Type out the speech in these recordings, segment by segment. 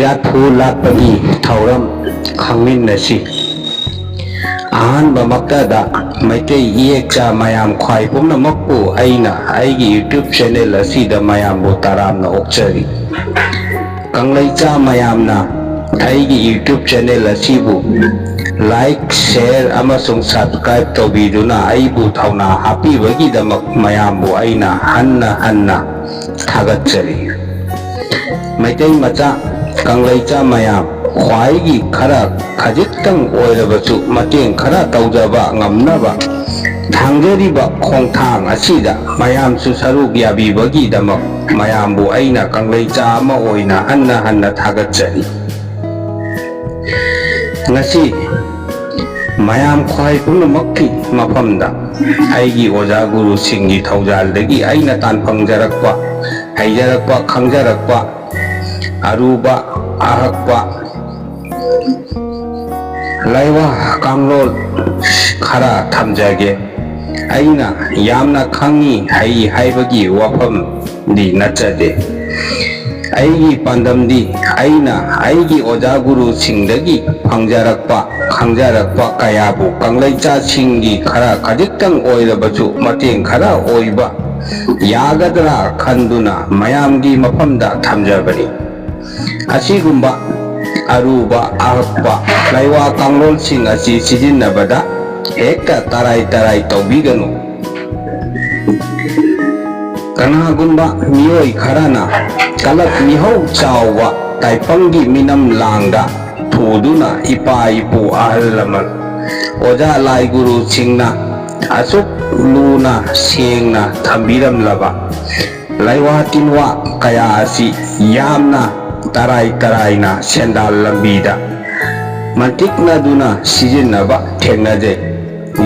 ꯏꯔꯥꯠꯐꯨ ꯂꯥꯠꯄꯒꯤ ꯊꯧꯔꯝ ꯈꯪꯃꯤꯟꯅꯁꯤ꯫ ꯑꯍꯥꯟꯕꯃꯛꯇꯗ ꯃꯩꯇꯩ ꯏꯌꯦꯛꯆꯥ ꯃꯌꯥꯝ ꯈ꯭ꯋꯥꯏ ꯄꯨꯝꯅꯃꯛꯄꯨ ꯑꯩꯅ ꯑꯩꯒꯤ ꯌꯨꯇ꯭ꯌꯨꯕ ꯆꯦꯅꯦꯜ ꯑꯁꯤꯗ ꯃꯌꯥꯝꯕꯨ ꯇꯔꯥꯝꯅ ꯑꯣꯛꯆꯔꯤ꯫ ꯀꯪꯂꯩꯆꯥ ꯃꯌꯥꯝꯅ ꯑꯩꯒꯤ ꯌꯨꯇ꯭ꯌꯨꯕ ꯆꯦꯅꯦꯜ ꯑꯁꯤꯕꯨ ꯂꯥꯏꯛ, ꯁꯦꯌꯔ ꯑꯃꯁꯨꯡ ꯁꯕꯁꯀ꯭ꯔꯥꯏꯕ ꯇꯧꯕꯤꯗꯨꯅ ꯑꯩꯕꯨ ꯊꯧꯅꯥ ꯍꯥꯞꯄꯤꯕꯒꯤꯗꯃꯛ ꯃꯌꯥꯝꯕꯨ ꯑꯩꯅ ꯍꯟꯅ ꯍꯟꯅ ꯊꯥꯒꯠꯆꯔꯤ꯫ ꯃꯩꯇꯩ ꯃꯆꯥ ꯀꯪꯂꯩꯆꯥ ꯃꯌꯥꯝ ꯈꯖꯤꯛꯇꯪ ꯑꯣꯏꯔꯕꯁꯨ ꯃꯇꯦꯡ ꯈꯔ ꯇꯧꯖꯕ ꯉꯝꯅꯕ ꯊꯥꯡꯖꯔꯤꯕ ꯈꯣꯡꯊꯥꯡ ꯑꯁꯤꯗ ꯃꯌꯥꯝꯁꯨ ꯁꯔꯨꯛ ꯌꯥꯕꯤꯕꯒꯤꯗꯃꯛ ꯃꯌꯥꯝꯕꯨ ꯑꯩꯅ ꯀꯪꯂꯩꯆꯥ ꯑꯃ ꯑꯣꯏꯅ ꯍꯟꯅ ꯍꯟꯅ ꯊꯥꯒꯠꯆꯔꯤ꯫ ꯉꯁꯤ ꯃꯌꯥꯝ ꯈ꯭ꯋꯥꯏ ꯄꯨꯝꯅꯃꯛꯀꯤ ꯃꯐꯝꯗ ꯑꯩꯒꯤ ꯑꯣꯖꯥ ꯒꯨꯔꯨꯁꯤꯡꯒꯤ ꯊꯧꯖꯥꯜꯗꯒꯤ ꯑꯩꯅ ꯇꯥꯟꯐꯪꯖꯔꯛꯄ, ꯍꯩꯖꯔꯛꯄ, ꯈꯪꯖꯔꯛꯄ ꯑꯔꯨꯕ ꯑꯍꯛꯄ ꯂꯥꯏꯋꯥ ꯀꯥꯡꯂꯣꯟ ꯈꯔ ꯊꯝꯖꯒꯦ꯫ ꯑꯩꯅ ꯌꯥꯝꯅ ꯈꯪꯏ ꯍꯩ ꯍꯥꯏꯕꯒꯤ ꯋꯥꯐꯝꯗꯤ ꯅꯠꯆꯗꯦ꯫ ꯑꯩꯒꯤ ꯄꯥꯟꯗꯝꯗꯤ ꯑꯩꯅ ꯑꯩꯒꯤ ꯑꯣꯖꯥ ꯒꯨꯔꯨꯁꯤꯡꯗꯒꯤ ꯐꯪꯖꯔꯛꯄ, ꯈꯪꯖꯔꯛꯄ ꯀꯌꯥꯕꯨ ꯀꯪꯂꯩꯆꯥꯁꯤꯡꯒꯤ ꯈꯖꯤꯛꯇꯪ ꯑꯣꯏꯔꯕꯁꯨ ꯃꯇꯦꯡ ꯈꯔ ꯑꯣꯏꯕ ꯌꯥꯒꯗ꯭ꯔꯥ ꯈꯟꯗꯨꯅ ꯃꯌꯥꯝꯒꯤ ꯃꯐꯝꯗ ꯊꯝꯖꯕꯅꯤ꯫ ꯑꯁꯤꯒꯨꯝꯕ ꯑꯔꯨꯕ ꯑꯍꯛꯄ ꯂꯥꯏꯋꯥ ꯀꯥꯡꯂꯣꯟꯁꯤꯡ ꯑꯁꯤ ꯁꯤꯖꯤꯟꯅꯕꯗ ꯍꯦꯛꯇ ꯇꯔꯥꯏ ꯇꯧꯕꯤꯒꯅꯨ꯫ ꯀꯅꯥꯒꯨꯝꯕ ꯃꯤꯑꯣꯏ ꯈꯔꯅ ꯀꯂꯛ ꯃꯤꯍꯧ ꯆꯥꯎꯕ ꯇꯥꯏꯄꯪꯒꯤ ꯃꯤꯅꯝ ꯂꯥꯡꯗ ꯊꯨꯗꯨꯅ ꯏꯄꯥ ꯏꯄꯨ ꯑꯍꯜ ꯂꯃꯟ, ꯑꯣꯖꯥ ꯂꯥꯏ ꯒꯨꯔꯨꯁꯤꯡꯅ ꯑꯁꯨꯛ ꯂꯨꯅ ꯁꯦꯡꯅ ꯊꯝꯕꯤꯔꯝꯂꯕ ꯂꯥꯏꯋꯥ ꯇꯤꯟꯋꯥ ꯀꯌꯥ ꯑꯁꯤ ꯌꯥꯝꯅ ꯇꯔꯥꯏꯅ ꯁꯦꯟꯗꯥꯟ ꯂꯝꯕꯤꯗ ꯃꯟꯇꯤꯛꯅꯗꯨꯅ ꯁꯤꯖꯤꯟꯅꯕ ꯊꯦꯡꯅꯖꯩ꯫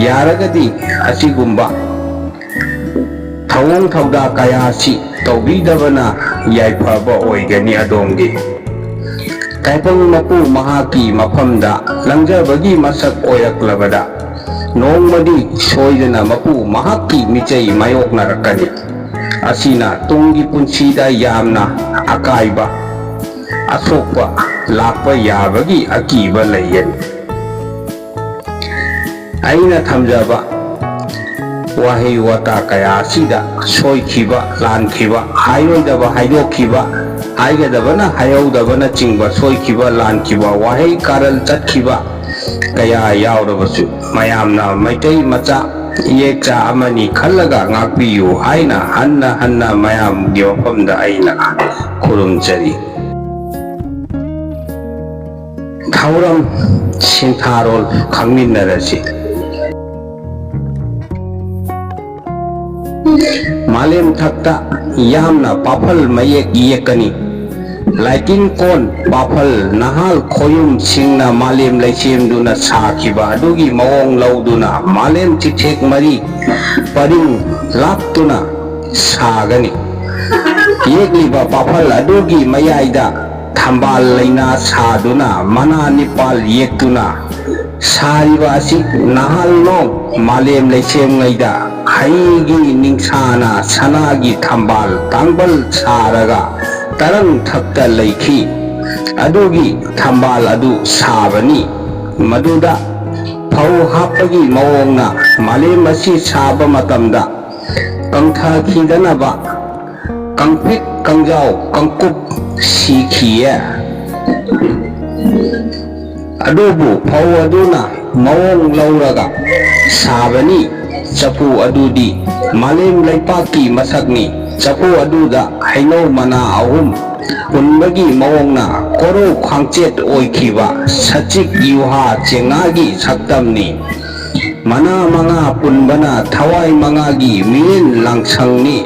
ꯌꯥꯔꯒꯗꯤ ꯑꯁꯤꯒꯨꯝꯕ ꯊꯧꯑꯣꯡ ꯊꯧꯗꯥ ꯀꯌꯥ ꯑꯁꯤ ꯇꯧꯕꯤꯗꯕꯅ ꯌꯥꯏꯐꯕ ꯑꯣꯏꯒꯅꯤ ꯑꯗꯣꯝꯒꯤ꯫ ꯇꯥꯏꯄꯪ ꯃꯄꯨ ꯃꯍꯥꯛꯀꯤ ꯃꯐꯝꯗ ꯂꯪꯖꯕꯒꯤ ꯃꯁꯛ ꯑꯣꯏꯔꯛꯂꯕꯗ ꯅꯣꯡꯃꯗꯤ ꯁꯣꯏꯗꯅ ꯃꯄꯨ ꯃꯍꯥꯛꯀꯤ ꯃꯤꯆꯩ ꯃꯥꯌꯣꯛꯅꯔꯛꯀꯅꯤ꯫ ꯑꯁꯤꯅ ꯇꯨꯡꯒꯤ ꯄꯨꯟꯁꯤꯗ ꯌꯥꯝꯅ ꯑꯀꯥꯏꯕ, ꯑꯁꯣꯛꯄ ꯂꯥꯛꯄ ꯌꯥꯕꯒꯤ ꯑꯀꯤꯕ ꯂꯩꯒꯅꯤ꯫ ꯑꯩꯅ ꯊꯝꯖꯕ ꯋꯥꯍꯩ ꯋꯥꯇꯥ kaya asida soikiba, lankiba, hayoidaba haidokkiba, haigedabana hayaudabana chingba soikiba, lankiba, wahei karal chatkiba kaya yaurabasu mayamna maitai macha yekcha amani khallaga ngakpiyu haina hanna mayam gi wafamda aina khurumjari. Thauram sintharol khangminnarasi. Malem thakta yamna pafal mayek yekani. Laikin kon pafal nahal khoyum singna malem laisemduna sakiba adugi mawong lauduna malem chichek mari paring laptuna sagani. Yekliba pafal adugi mayaida thambal laina saduna mana nipal yektuna sariba asik nahal no malem laisem ngaida haigi ningsana sanagi thambal tangbal saraga tarang thakta laiki adugi thambal adu sabani maduda phau hapagi mawongna malem asi saba matamda kangtha khidanaba kangpik kangjau kangkup sikhiye adubu phau aduna mawong lauraga sabani chapu adudi malem laipaki masakni chapu aduda haino mana ahum punbagi mawongna koro khangchet oikiba sachik yuha chengagi saktamni mana manga punbana thawai mangagi min langsangni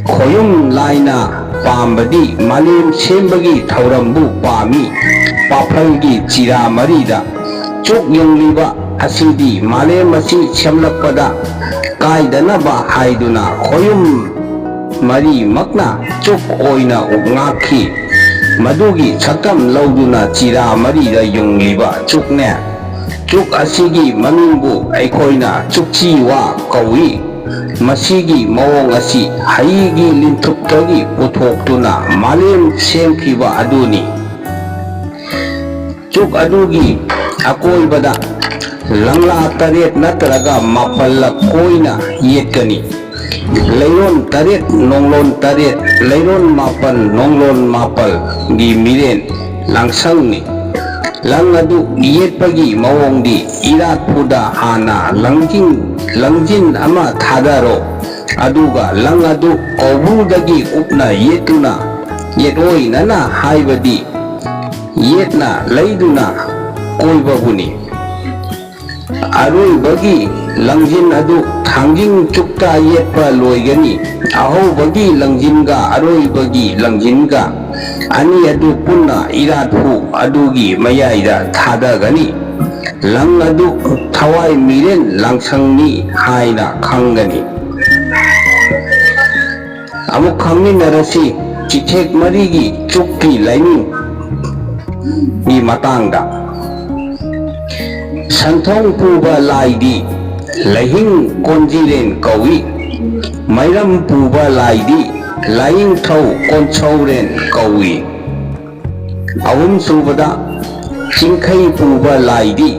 khoyum laina pambadi malem sembagi thaurambu pami pafalgi chira marida chuk yongliba asidi malem asi semlakpada kaidanaba haiduna khoyum mari makna chuk oina ngakhi madugi sakam lauduna chira marida yongliba chukne chuk asigi mamingbu aikoina chukchi wa kawi masigi mawong asi haigi linthuptagi puthoktuna malem semkiba aduni ꯆꯨꯛ ꯑꯗꯨꯒꯤ ꯑꯀꯣꯏꯕꯗ ꯂꯪꯂꯥ ꯇꯔꯦꯠ ꯅꯠꯇ꯭ꯔꯒ ꯃꯥꯄꯜꯂꯛ ꯀꯣꯏꯅ ꯌꯦꯠꯀꯅꯤ꯫ ꯂꯩꯔꯣꯟ ꯇꯔꯦꯠ ꯅꯣꯡꯂꯣꯟ ꯇꯔꯦꯠ ꯂꯩꯔꯣꯟ ꯃꯥꯄꯜ ꯅꯣꯡꯂꯣꯟ ꯃꯥꯄꯜꯒꯤ ꯃꯤꯔꯦꯟ ꯂꯥꯡꯁꯪꯅꯤ꯫ ꯂꯪ ꯑꯗꯨ ꯌꯦꯠꯄꯒꯤ ꯃꯑꯣꯡꯗꯤ ꯏꯔꯥꯠꯄꯨꯗ ꯍꯥꯟꯅ ꯂꯪꯖꯤꯟ ꯑꯃ ꯊꯥꯗꯔꯣ, ꯑꯗꯨꯒ ꯂꯪ ꯑꯗꯨ ꯀꯧꯕ꯭ꯔꯨꯗꯒꯤ ꯎꯞꯅ ꯌꯦꯠꯇꯨꯅ ꯌꯦꯠꯑꯣꯏꯅꯅ ꯍꯥꯏꯕꯗꯤ ꯌꯦꯠꯅ ꯂꯩꯗꯨꯅ ꯀꯣꯏꯕꯕꯨꯅꯤ꯫ ꯑꯔꯣꯏꯕꯒꯤ ꯂꯪꯖꯤꯟ ꯑꯗꯨ ꯊꯥꯡꯖꯤꯡ ꯆꯨꯛꯇ ꯌꯦꯠꯄ ꯂꯣꯏꯒꯅꯤ꯫ ꯑꯍꯧꯕꯒꯤ ꯂꯪꯖꯤꯟꯒ ꯑꯔꯣꯏꯕꯒꯤ ꯂꯪꯖꯤꯟꯒ ꯑꯅꯤ ꯑꯗꯨ ꯄꯨꯟꯅ ꯏꯔꯥꯠꯄꯨ ꯑꯗꯨꯒꯤ ꯃꯌꯥꯏꯗ ꯊꯥꯗꯒꯅꯤ꯫ ꯂꯪ ꯑꯗꯨ ꯊꯋꯥꯏ ꯃꯤꯔꯦꯟ ꯂꯥꯡꯁꯪꯅꯤ ꯍꯥꯏꯅ ꯈꯪꯒꯅꯤ꯫ ꯑꯃꯨꯛ ꯈꯪꯃꯤꯟꯅꯔꯁꯤ ꯆꯤꯊꯦꯛ ꯃꯔꯤꯒꯤ ꯆꯨꯛꯀꯤ ꯂꯥꯏꯅꯤꯡꯒꯤ ꯃꯇꯥꯡꯗ꯫ ꯁꯟꯊꯧ ꯄꯨꯕ ꯂꯥꯏꯗꯤ ꯂꯩꯍꯤꯡ ꯀꯣꯟꯖꯤꯔꯦꯟ ꯀꯧꯏ꯫ ꯃꯩꯔꯝ ꯄꯨꯕ ꯂꯥꯏꯗꯤ ꯂꯥꯏꯅꯤꯡꯊꯧ ꯀꯣꯟꯁꯧꯔꯦꯟ ꯀꯧꯏ꯫ ꯑꯍꯨꯝꯁꯨꯕꯗ ꯆꯤꯡꯈꯩ ꯄꯨꯕ ꯂꯥꯏꯗꯤ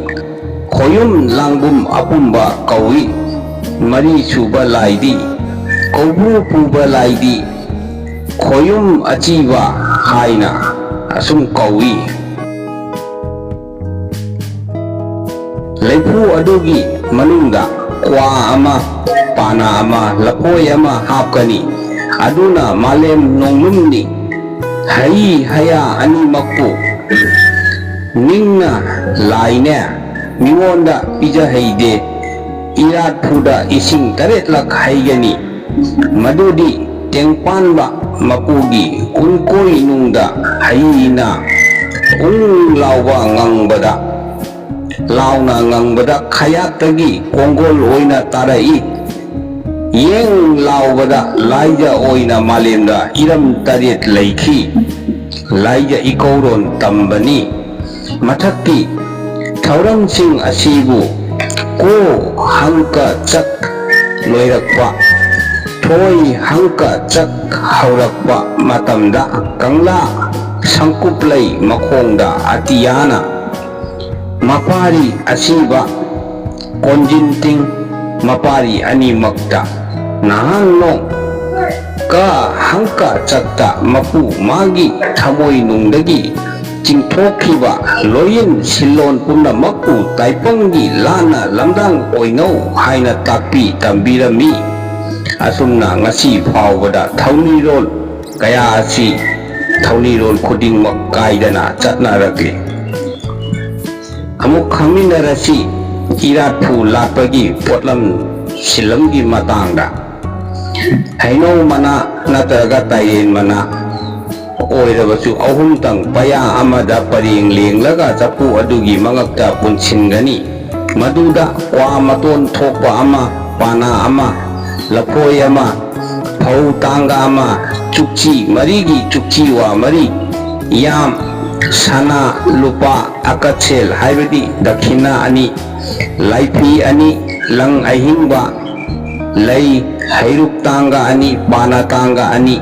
ꯈꯣꯌꯨꯝ ꯂꯥꯡꯕꯨꯝ ꯑꯄꯨꯝꯕ ꯀꯧꯏ꯫ ꯃꯔꯤꯁꯨꯕ ꯂꯥꯏꯗꯤ ꯀꯧꯕ꯭ꯔꯨ ꯄꯨꯕ ꯂꯥꯏꯗꯤ ꯈꯣꯌꯨꯝ ꯑꯆꯤꯕ ꯍꯥꯏꯅ ꯑꯁꯨꯝ ꯀꯧꯏ꯫ ꯂꯩꯐꯨ ꯑꯗꯨꯒꯤ ꯃꯅꯨꯡꯗ ꯀ꯭ꯋꯥ ꯑꯃ, ꯄꯥꯅꯥ ꯑꯃ, ꯂꯐꯣꯏ ꯑꯃ ꯍꯥꯞꯀꯅꯤ, ꯑꯗꯨꯅ ꯃꯥꯂꯦꯝ ꯅꯣꯡꯂꯨꯝꯅꯤ꯫ ꯍꯩ ꯍꯌꯥ ꯑꯅꯤꯃꯛꯄꯨ ꯅꯤꯡꯅ ꯂꯥꯏꯅꯦ ꯃꯤꯉꯣꯟꯗ ꯄꯤꯖꯍꯩꯗꯦ꯫ ꯏꯔꯥꯠꯄꯨꯗ ꯏꯁꯤꯡ 8ꯂꯛ ꯍꯩꯒꯅꯤ, ꯃꯗꯨꯗꯤ ꯇꯦꯡꯄꯥꯟꯕ ꯃꯄꯨꯒꯤ ꯎꯟꯀꯣꯏꯅꯨꯡꯗ ꯍꯩꯅ ꯂꯥꯎꯅ ꯉꯪꯕꯗ ꯈꯌꯥꯠꯇꯒꯤ ꯀꯣꯡꯒꯣꯜ ꯑꯣꯏꯅ ꯇꯥꯔꯛꯏ꯫ ꯌꯦꯡ ꯂꯥꯎꯕꯗ ꯂꯥꯏꯖ ꯑꯣꯏꯅ ꯃꯥꯂꯦꯝꯗ ꯏꯔꯝ 8 ꯂꯩꯈꯤ꯫ ꯂꯥꯏꯖ ꯏꯀꯧꯔꯣꯟ ꯇꯝꯕꯅꯤ꯫ ꯃꯊꯛꯀꯤ ꯊꯧꯔꯝꯁꯤꯡ ꯑꯁꯤꯕꯨ ꯀꯣ ꯍꯪꯀ ꯆꯛ ꯂꯣꯏꯔꯛꯄ, ꯊꯣꯏ ꯍꯪꯀ ꯆꯛ ꯍꯧꯔꯛꯄ ꯃꯇꯝꯗ ꯀꯪꯂꯥ ꯁꯪꯀꯨꯞꯂꯩ ꯃꯈꯣꯡꯗ ꯑꯇꯤꯌꯥꯅ ꯃꯄꯥꯔꯤ ꯑꯁꯤꯕ ꯀꯣꯟꯖꯤꯟꯇꯤꯡ ꯃꯄꯥꯔꯤ ꯑꯅꯤꯃꯛꯇ ꯅꯍꯥꯡꯅꯣꯡ ꯀ ꯍꯪꯀ ꯆꯛꯇ ꯃꯄꯨ ꯃꯥꯒꯤ ꯊꯃꯣꯏꯅꯨꯡꯗꯒꯤ ꯆꯤꯡꯊꯣꯛꯈꯤꯕ ꯂꯣꯏꯌꯤꯟ ꯁꯤꯜꯂꯣꯟ ꯄꯨꯝꯅꯃꯛꯄꯨ ꯇꯥꯏꯄꯪꯒꯤ ꯂꯥꯟꯅ ꯂꯝꯗꯥꯡ ꯑꯣꯏꯅꯧ ꯍꯥꯏꯅ ꯇꯥꯛꯄꯤ ꯇꯝꯕꯤꯔꯝꯃꯤ꯫ ꯑꯁꯨꯝꯅ ꯉꯁꯤ ꯐꯥꯎꯕꯗ ꯊꯧꯅꯤꯔꯣꯜ ꯀꯌꯥ ꯑꯁꯤ ꯊꯧꯅꯤꯔꯣꯜ ꯈꯨꯗꯤꯡꯃꯛ ꯀꯥꯏꯗꯅ ꯆꯠꯅꯔꯛꯂꯤ꯫ ꯑꯃꯨꯛ ꯈꯪꯃꯤꯟꯅꯔꯁꯤ ꯏꯔꯥꯠꯄꯨ ꯂꯥꯠꯄꯒꯤ ꯄꯣꯠꯂꯝ ꯁꯤꯜꯂꯝꯒꯤ ꯃꯇꯥꯡꯗ꯫ ꯍꯩꯅꯧ ꯃꯅꯥ ꯅꯠꯇ꯭ꯔꯒ ꯇꯥꯏꯔꯦꯟ ꯃꯅꯥ ꯑꯣꯏꯔꯕꯁꯨ ꯑꯍꯨꯝꯇꯪ ꯄꯌꯥ ꯑꯃꯗ ꯄꯔꯦꯡ ꯂꯦꯡꯂꯒ ꯆꯐꯨ ꯑꯗꯨꯒꯤ ꯃꯉꯛꯇ ꯄꯨꯟꯁꯤꯟꯒꯅꯤ꯫ ꯃꯗꯨꯗ ꯀ꯭ꯋꯥ ꯃꯇꯣꯟ ꯊꯣꯛꯄ ꯑꯃ, ꯄꯥꯅꯥ ꯑꯃ, ꯂꯐꯣꯏ ꯑꯃ, ꯐꯧ ꯇꯥꯡꯒ ꯑꯃ, ꯆꯨꯛꯆꯤ ꯃꯔꯤꯒꯤ ꯆꯨꯛꯆꯤꯋꯥ ꯃꯔꯤ, ꯌꯥꯝ, ꯁꯅꯥ, ꯂꯨꯄꯥ, ꯑꯀꯠꯁꯦꯜ ꯍꯥꯏꯕꯗꯤ ꯗꯈꯤꯅꯥ 2, ꯂꯥꯏꯐꯤ 2, ꯂꯪ ꯑꯍꯤꯡꯕ, ꯂꯩ, ꯍꯩꯔꯨꯛ ꯇꯥꯡꯒ 2, ꯄꯥꯅꯥ ꯇꯥꯡꯒ 2,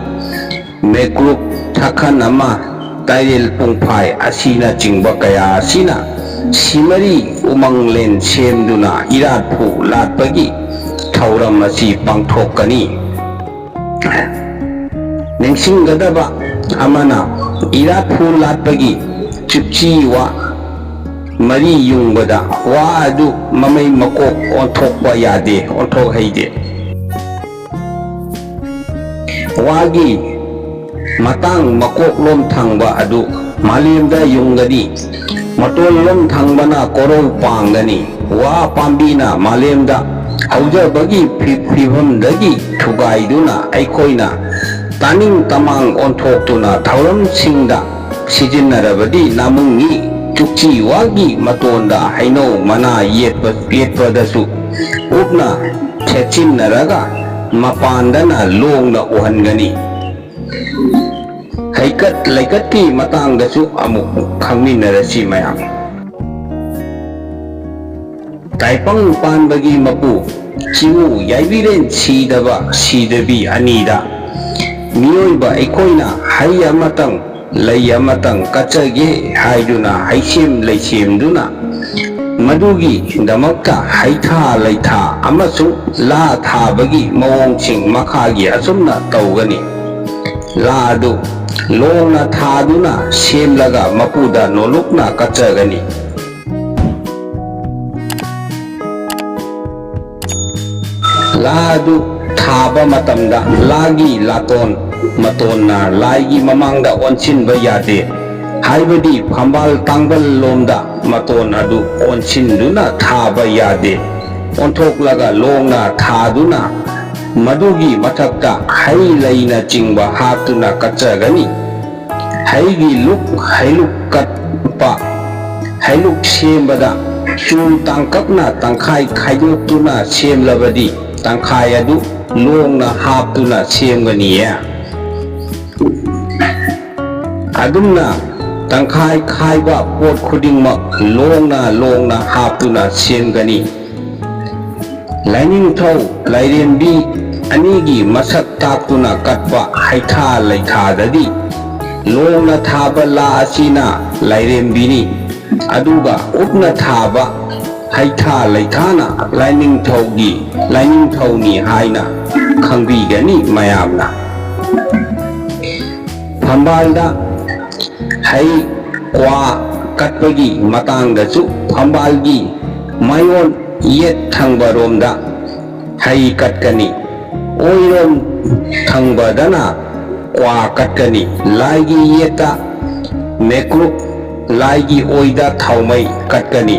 ꯃꯦꯀ꯭ꯔꯨꯛ ꯊꯥꯈꯟ ꯑꯃ, ꯇꯥꯏꯔꯦꯜ ꯄꯨꯡꯐꯥꯏ ꯑꯁꯤꯅꯆꯤꯡꯕ ꯀꯌꯥ ꯑꯁꯤꯅ ꯁꯤꯃꯔꯤ ꯎꯃꯪꯂꯦꯟ ꯁꯦꯝꯗꯨꯅ ꯏꯔꯥꯠꯄꯨ ꯂꯥꯠꯄꯒꯤ ꯊꯧꯔꯝ ꯑꯁꯤ ꯄꯥꯡꯊꯣꯛꯀꯅꯤ꯫ ꯅꯤꯡꯁꯤꯡꯒꯗꯕ ꯑꯃꯅ ꯏꯔꯥꯠꯄꯨ ꯂꯥꯠꯄꯒꯤ ꯆꯨꯛꯆꯤ ꯋꯥ ꯃꯔꯤ ꯌꯨꯡꯕꯗ ꯋꯥ ꯑꯗꯨ ꯃꯃꯩ ꯃꯀꯣꯛ ꯑꯣꯟꯊꯣꯛꯄ ꯌꯥꯗꯦ, ꯑꯣꯟꯊꯣꯛꯍꯩꯗꯦ꯫ ꯋꯥꯒꯤ ꯃꯇꯥꯡ ꯃꯀꯣꯛꯂꯣꯝ ꯊꯪꯕ ꯑꯗꯨ ꯃꯥꯂꯦꯝꯗ ꯌꯨꯡꯒꯅꯤ, ꯃꯇꯣꯟꯂꯣꯝ ꯊꯪꯕꯅ ꯀꯣꯔꯧ ꯄꯥꯡꯒꯅꯤ꯫ ꯋꯥ ꯄꯥꯝꯕꯤꯅ ꯃꯥꯂꯦꯝꯗ ꯍꯧꯖꯕꯒꯤ ꯐꯤꯚꯝꯗꯒꯤ ꯊꯨꯒꯥꯏꯗꯨꯅ ꯑꯩꯈꯣꯏꯅ ꯇꯥꯅꯤꯡ ꯇꯃꯥꯡ ꯑꯣꯟꯊꯣꯛꯇꯨꯅ ꯊꯧꯔꯝꯁꯤꯡꯗ ꯁꯤꯖꯤꯟꯅꯔꯕꯗꯤ ꯅꯥꯃꯨꯡꯉꯤ꯫ ꯆꯨꯛꯆꯤ ꯋꯥꯒꯤ ꯃꯇꯣꯟꯗ ꯍꯩꯅꯧ ꯃꯅꯥ ꯌꯦꯠꯄꯗꯁꯨ ꯎꯞꯅ ꯊꯦꯠꯆꯤꯟꯅꯔꯒ ꯃꯄꯥꯟꯗꯅ ꯂꯣꯡꯅ ꯎꯍꯟꯒꯅꯤ꯫ ꯍꯩꯀꯠ ꯂꯩꯀꯠꯀꯤ ꯃꯇꯥꯡꯗꯁꯨ ꯑꯃꯨꯛ ꯈꯪꯃꯤꯟꯅꯔꯁꯤ ꯃꯌꯥꯝ꯫ ꯇꯥꯏꯄꯪ ꯄꯥꯟꯕꯒꯤ ꯃꯄꯨ ꯆꯤꯉꯨ ꯌꯥꯏꯕꯤꯔꯦꯟ ꯁꯤꯗꯕ ꯁꯤꯗꯕꯤ 2ꯗ ꯃꯤꯑꯣꯏꯕ ꯑꯩꯈꯣꯏꯅ ꯍꯩ ꯑꯃꯇꯪ lay amatang katsage haiduna haisem leisemduna madugi damakta haitha leitha amasung la thabagi mawongching makhagi asumna tawgani la adu longna thaduna semlaga mapuda nolukna katsagani la adu thaba matamda lagi laton matonna laigi mamangda onsinba yade haibadi phambal tangbal lomda maton adu onsinduna thaba yade onthok longna thaduna madugi mathakta hai laina chingba hatuna kachagani haigi luk hailuk katpa hailuk sembada chul tangkapna tangkhai khaidotuna semlabadi tangkhai adu longna haptuna semganiya adumna tangkhai khaiba pot khudingmak longna haptuna semgani laining thau lairembi anigi masak taktuna katpa haitha leithadadi longna thaba la asina lairembini aduga upna thaba haitha leithana laining thauni haina khangbigani mayamna phambalda hai kwa katpagi matangdasu phambalgi mayon yet thangbaromda hai katkani oirom thangbadana kwa katkani laigi yeta mekruk laigi oida thaumai katkani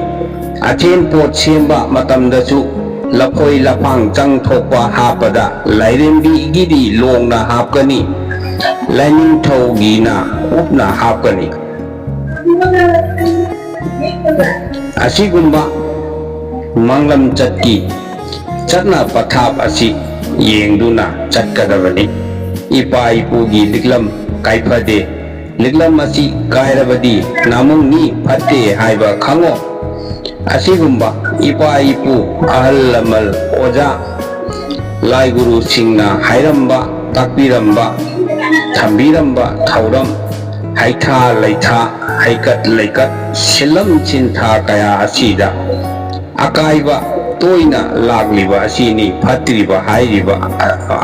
achen pot semba matamdasu lapoi lapang chang thokpa hapada lairembi gidi longna hapkani laining thogina upna hapkani asigumba manglam chatki chatna pathap asi yengduna chatkadabani ipa ipugi liklam kaifade liklam asi kairabadi namung ni phatte haiba khango asigumba ipa ipu ahal lamal oja lai guru singna hairamba takbiramba thambiramba thauram haitha leitha haikat leikat silam chintha kaya asida akaiba toina lagliba asini phatriba hairiba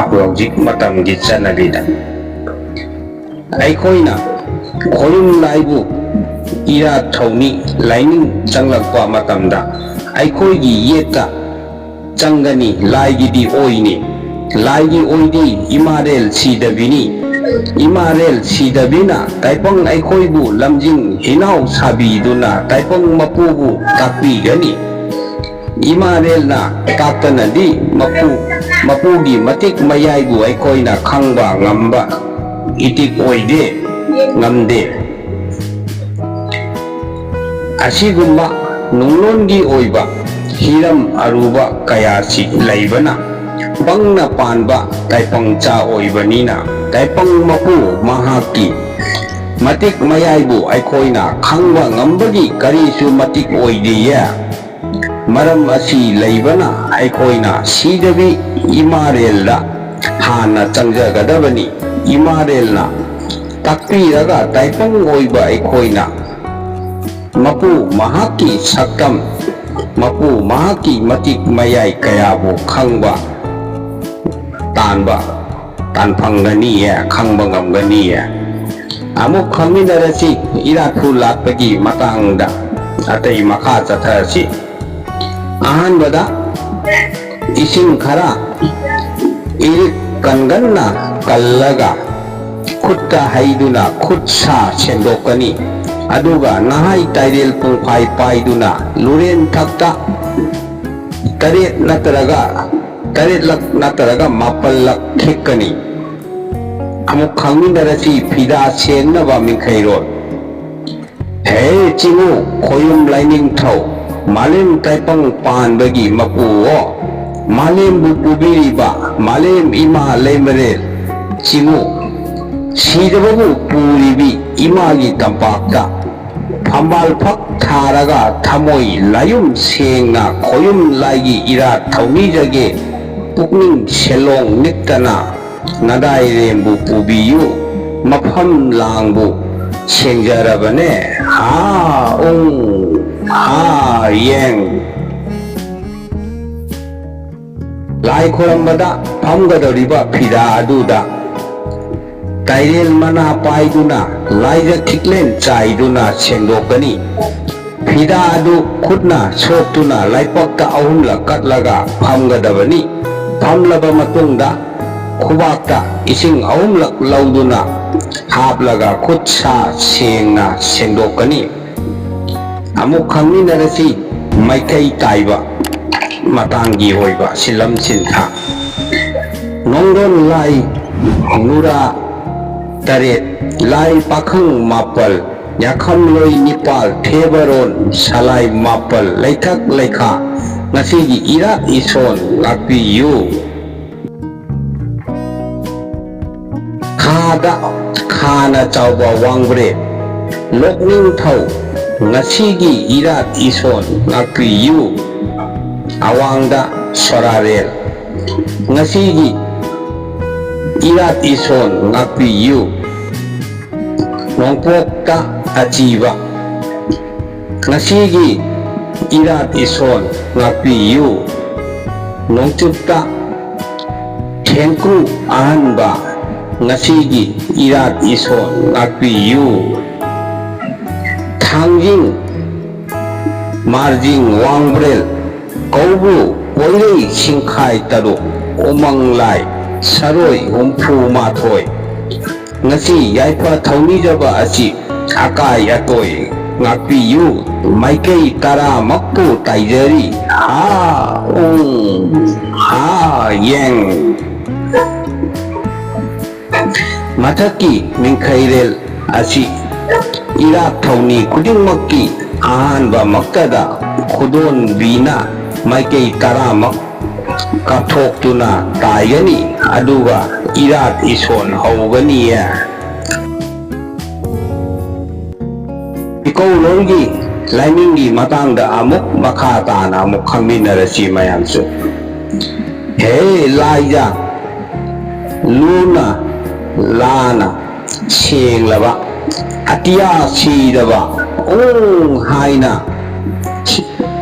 abojik matamgi chanabida aikoina khoyum laibu ira thauni laining changlakpa matamda aikoigi yeta changani laigidi oini laigi oidi imarel sidabini imarel sidabina taipang aikoibu lamjing hinau sabiduna taipang mapubu takpigani imarel na taktanadi mapugi matik mayaibu aikoina khangba ngamba itik oide ngamde asigumba nunglongi oiba hiram aruba kayasi laibana bangna panba taipang cha oibanina taipang mapu mahaki matik mayaibu aikoina khangba ngambagi karisu matik oidiya maram asi laibana aikoina sidabi imarelda hana changjagadabani imarelna takpiraga taipang oiba aikoina mapu mahaki sakam mapu mahaki matik mayai kayabu khangba tanpangganiya khangba ngamganiya amuk khaminarasi irathu lakpagi matangda atai makha chatharasi ahanbada ising khara irik kanganna kallaga khutta haiduna khutsa sendokani aduga nahai tairel pungpai paiduna luren thakta taret lak nataraga mapal lak thekani amuk khangminarasi phida sengnaba mingkhairot he chingu khoyum laining thau malem taipang panbagi mapuo malem bupubiriba malem ima lemrel chingu sidababu puribi imagi tampakta phambal phak tharaga thamoi layum sengna khoyum laigi ira thaunijage pukning selong niktana nadai rembu pubiyu mafam langbu ꯁꯦꯡꯖꯔꯕꯅꯦ ꯍꯥ ꯍꯥ ꯌꯦꯡ ꯂꯥꯏ ꯈꯣꯏꯔꯝꯕꯗ ꯐꯝꯒꯗꯧꯔꯤꯕ ꯐꯤꯗꯥ ꯑꯗꯨꯗ ꯇꯥꯏꯔꯦꯜ ꯃꯅꯥ ꯄꯥꯏꯗꯨꯅ ꯂꯥꯏꯖ ꯈꯤꯛꯂꯦꯟ ꯆꯥꯏꯗꯨꯅ ꯁꯦꯡꯗꯣꯛꯀꯅꯤ ꯐꯤꯗꯥ ꯑꯗꯨ ꯈꯨꯠꯅ ꯁꯣꯛꯇꯨꯅ ꯂꯩꯄꯛꯇ ꯑꯍꯨꯝꯂꯛ ꯀꯠꯂꯒ ꯐꯝꯒꯗꯕꯅꯤ ꯐꯝꯂꯕ ꯃꯇꯨꯡꯗ ꯈꯨꯕꯥꯛꯇ ꯏꯁꯤꯡ ꯑꯍꯨꯝꯂꯛ ꯂꯧꯗꯨꯅ ꯍꯥꯞꯂꯒ ꯈꯨꯠ ꯁꯥ ꯁꯦꯡꯅ ꯁꯦꯡꯗꯣꯛꯀꯅꯤ ꯑꯃꯨꯛ ꯈꯪꯃꯤꯟꯅꯔꯁꯤ ꯃꯩꯇꯩ ꯇꯥꯏꯕ ꯃꯇꯥꯡꯒꯤ ꯑꯣꯏꯕ ꯁꯤꯂꯝ ꯁꯤꯟꯊꯥ ꯅꯣꯡꯗꯣꯟ ꯂꯥꯏ ꯅꯨꯔꯥ ꯇꯔꯦꯠ ꯂꯥꯏ ꯄꯥꯈꯪ ꯃꯥꯄꯜ ꯌꯥꯈꯝꯂꯣꯏ ꯅꯤꯄꯥꯜ ꯊꯦꯕꯔꯣꯟ ꯁꯂꯥꯏ ꯃꯥꯄꯜ ꯂꯩꯊꯛ ꯂꯩꯈꯥ ꯉꯁꯤꯒꯤ ꯏꯔꯥꯠ ꯏꯁꯣꯟ ꯉꯥꯛꯄꯤꯌꯨ ꯈꯥꯗ ꯈꯥꯅ ꯆꯥꯎꯕ ꯋꯥꯡꯕ꯭ꯔꯦꯠ ꯂꯣꯛꯅꯤꯡꯊꯧ ꯉꯁꯤꯒꯤ ꯏꯔꯥꯠ ꯏꯁꯣꯟ ꯉꯥꯛꯄꯤꯌꯨ ꯑꯋꯥꯡꯗ ꯁꯣꯔꯥꯔꯦꯜ ꯉꯁꯤꯒꯤ ꯏꯔꯥꯠ ꯏꯁꯣꯟ ꯉꯥꯛꯄꯤꯌꯨ ꯅꯣꯡꯄꯣꯛꯇ ꯑꯆꯤꯕ ꯉꯁꯤꯒꯤ ꯏꯔꯥꯠ ꯏꯁꯣꯟ ꯉꯥꯛꯄꯤꯌꯨ ꯅꯣꯡꯆꯨꯞꯇ ꯊꯦꯡꯀ꯭ꯔꯨ ꯑꯍꯟꯕ ngasi irat ison ngakpiyu thangjing marjing wangbrel kaubu oilei singkhai taruk omanglai saroi humpu mathoi ngasi yaipa thaunijaba asi akai atoi ngakpiyu maikei tara makpu taijari ha yeng mathaki mingkhairel asi irak thauni kudingmakki ahanba maktada khudon bina maikei taramak kapthoktuna taigani aduga irat ison hawgani ikaulorgi laimingi matangda amuk makha tana amuk khangminarasi mayamsu he laija luna lana senglaba atiya sidaba haina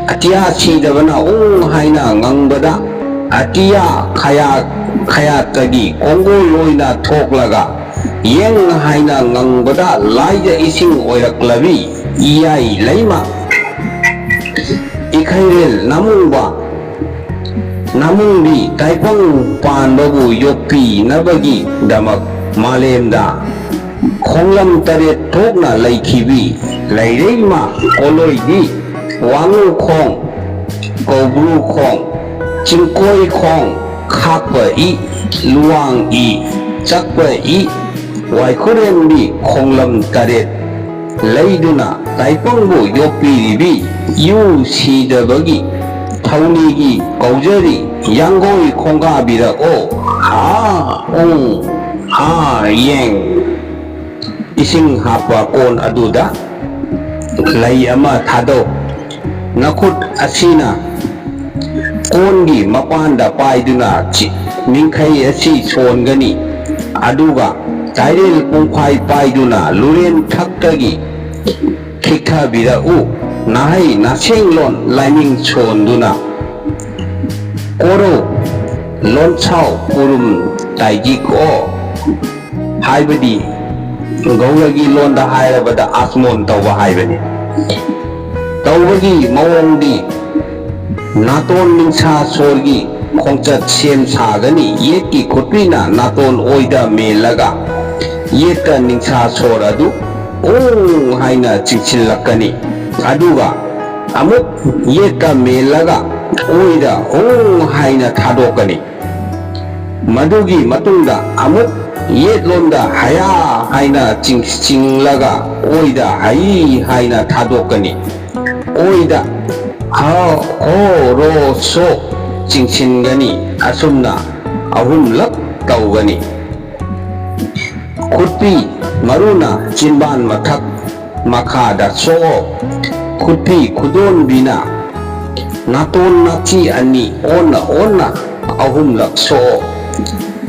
atiya sidabana haina ngangbada atiya khaya tagi kongo loina thoklaga yeng haina ngangbada laija ising oiraklabi iyai leima ikhairel namungbi taipang panbabu yopi nabagi damak malemda khonglam taret thokna laikhibi laireima koloidi wangu khong kobru khong chingkoi khong khakpa i luang i chakpa i waikhurembi khonglam taret laiduna taipangbu yopiribi yu sidabagi thaunigi kaujari yangoi khongabira o ha yeng ising hapa kon aduda lay ama thado nakut asina kongi mapanda paiduna mingkhai asi songani aduga tairel pungphai paiduna luren thaktagi khikha bira u nahai nasenglon laiming sonduna koro lonchau purum taigi ko haibadi gauragi londa hairabada asmon tawba haibani tawbagi mawongdi naton ningsha sorgi khongchat sem sagani yetki khutpina naton oida melaga yeta ningsha soradu haina chichillakani aduga amuk yeta melaga oida haina thadokani madugi matungda amuk yet londa haya haina chinglaga oida haina thadokani oida ro so chingchingani asumna ahumlak tawgani khutpi maruna chinban mathak makhada so khutpi khudon bina naton nachi ani onna ahumlak so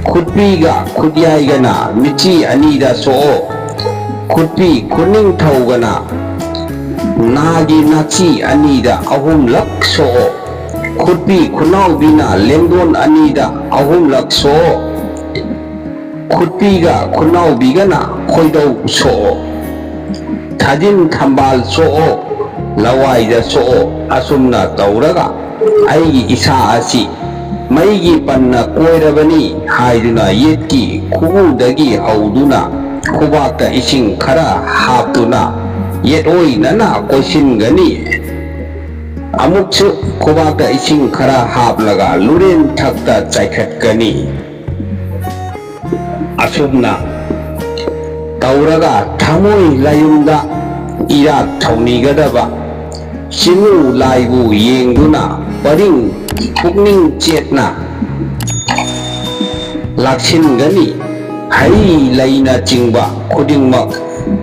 khutpiga khudyai gana michi ani da so khutpi khuning thaugana nagi nachi anida ahumlak so'o khutpi khunaubina lengdon anida ahumlak so'o khutpiga khunaubigana khoidau so'o thajin thambal so'o lawaida so'o asumna tauraga aigi isa asi maigi panna koirabani haiduna yetki khubudagi hauduna khubakta ising khara haptuna yetoi nana koisingani amuksu khubakta ising khara haplaga luren thakta chaikhatkani asumna tauraga thamoi layumda irak thaunigadaba simu laibu yengduna paring pukning chetna laksingani hai laina chingba khudingmak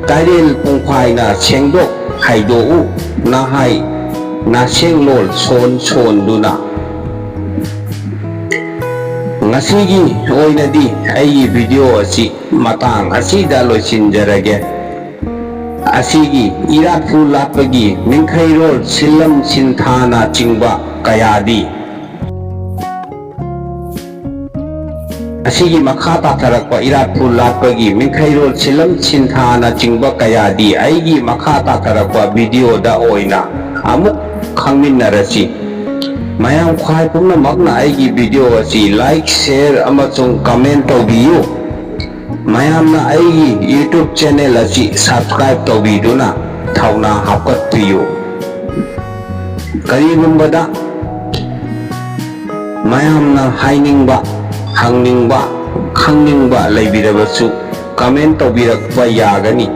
kairel pungkhaina sengdok haidou na hai na senglol son duna ngasigi oinadi ai video asi matang asida loisinjarage asigi iratfu lapagi mingkhairol silam sinthana chingba kayadi asigi makha tatharakpa iratfu lapagi mingkhairol silam sinthana chingba kayadi aigi makha tatharakpa video da oina amuk khangminnarasi mayam khwai pumnamakna aigi video asi like share amachung comment tawbiyu mayamna aigi YouTube channel asi subscribe tawbiduna thauna hapkatpiyu karigumbada mayamna hainingba hangningba khangningba leibirabasu comment tawbirakpa yagani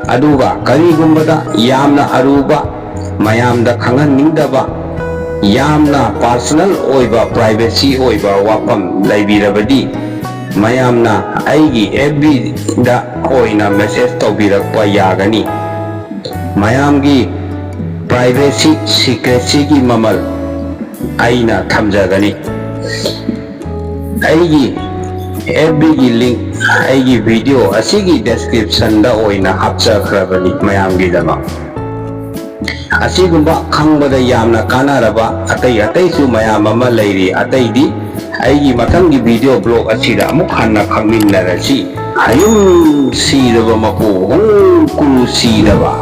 aduga karigumbada yamna aruba mayamda khanganingdaba yamna personal oiba privacy oiba wapam leibirabadi mayamna aigi FB da oina message tawbirakpa yagani mayamgi privacy secrecy gi mamal aina thamjagani aigi FB gi link aigi video asigi description da oina hapchakhrabani mayamgi dama asigumba khangbada yamna kanaraba atai su mayam ama leiri ataidi aigi matangi video blog asida amuk hanna khangminnarasi hayum sidaba mapu hong kulu sidaba